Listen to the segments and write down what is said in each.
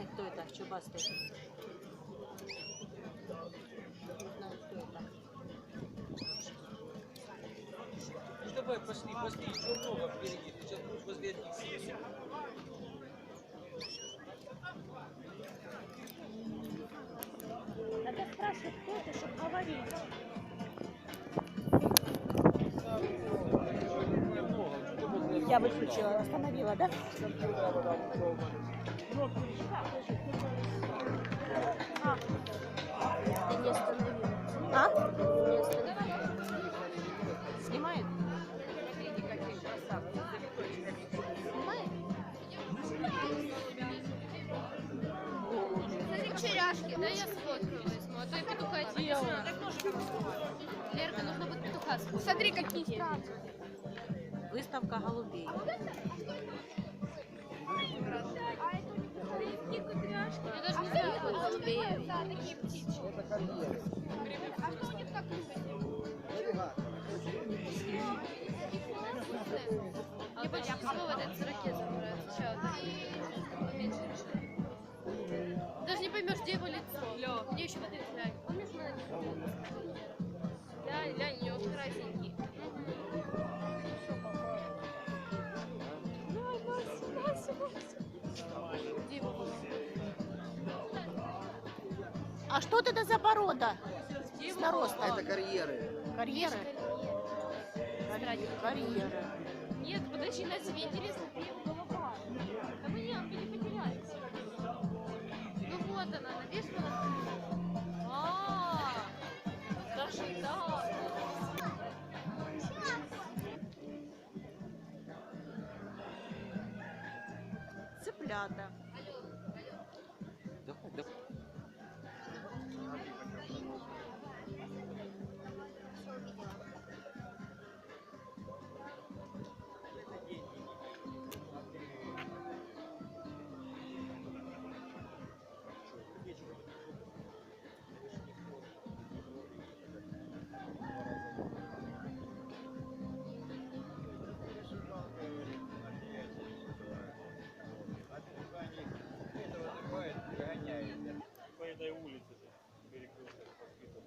знаю, кто это, чубастый. Не знаю, кто это. Ну давай, пошли, еще много впереди. Ты сейчас будешь возле одних сидеть. Надо спрашивать, кто это, чтобы говорить. Я выключила, остановила, да? Ты не остановила. А? Не остановила. Снимает? Смотри, черяшки, да, я сфоткаю возьму, а то я петуха делала. Лерка, нужно будет петуха сфоткать. Смотри, какие страны. Выставка голубей. Я даже не знаю, как голубей. Такие птички. Это карьеры. А что у них как Мне больше всего в этой ракете нравится. Сейчас вот поменьше решили. Даже не поймешь, где его лицо. Мне еще вот это глянь. Помнишь, мы на них? Да, глянь, у него красненький. Где его? А что это за порода? Где С его? наростом? Это карьеры. Карьеры? Карьеры. Нет, подожди, Настя, мне интересно, где его голова. Да мы не потерялись. Ну вот она, навешала. Даже да. Цыплята. Давай, давай. По этой улице перекресток подписан.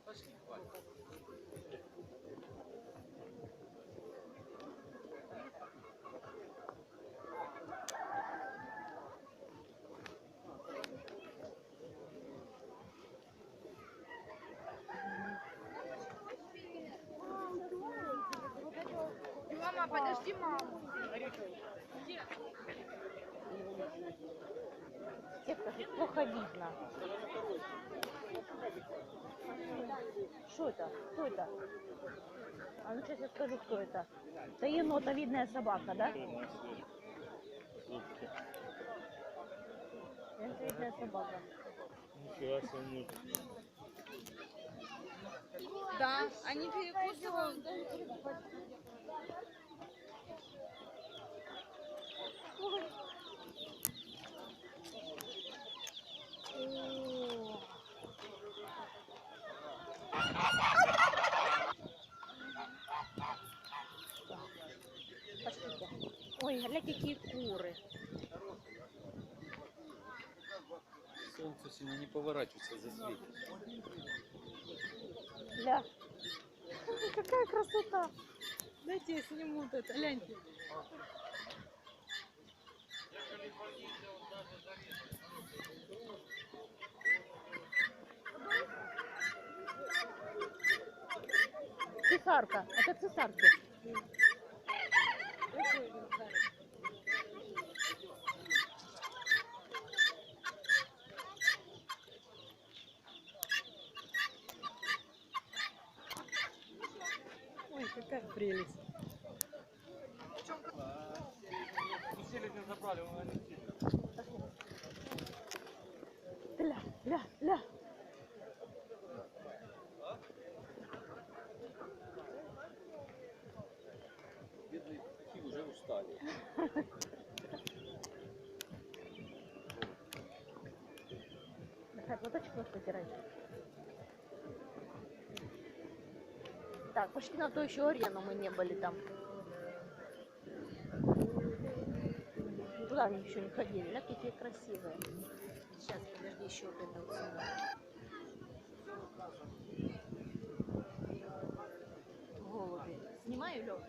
Пошли, хватит. Мама, подожди, маму. Детка, тут плохо видно. Что это? Кто это? А ну сейчас я скажу, кто это. Это енотовидная собака, да? Енотовидная собака. Нифига себе. Да, они перекусывают. Пошлите. Ой, гляньте, какие куры. Солнце сильно не поворачивается, засветит. Ля. Какая красота. Дайте я сниму вот это, гляньте. Цесарка. Это цесарки. Ой, какая прелесть. Селезень забрали, он не сильно. Ля. Бедные птахи уже устали. Давай, платочек нос потирай. Так, пошли на ту еще арену, мы не были там. Туда базар еще не ходили. Ля, какие красивые. Сейчас, подожди, еще вот это вот сюда. Голуби. Снимаю, Лёг?